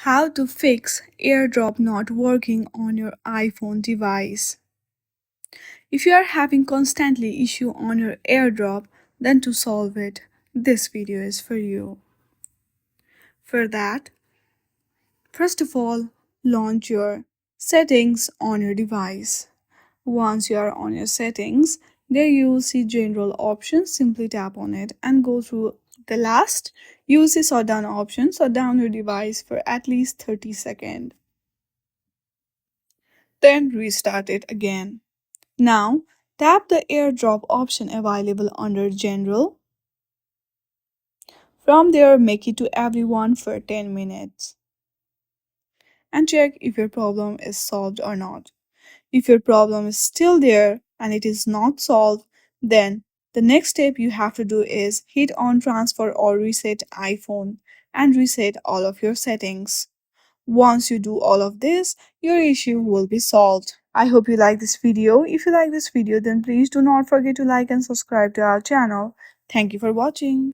How to fix AirDrop not working on your iPhone device. If you are having constantly issue on your AirDrop, then to solve it, this video is for you. For that, first of all, launch your settings on your device. Once you are on your settings, there you will see general options. Simply tap on it and go through the last. You will see shutdown option. Shut down your device for at least 30 seconds. Then restart it again. Now, tap the AirDrop option available under General. From there, make it to Everyone for 10 minutes. And check if your problem is solved or not. If your problem is still there and it is not solved, then the next step you have to do is hit on Transfer or Reset iPhone and reset all of your settings. Once you do all of this, your issue will be solved. I hope you like this video. If you like this video, then please do not forget to like and subscribe to our channel. Thank you for watching.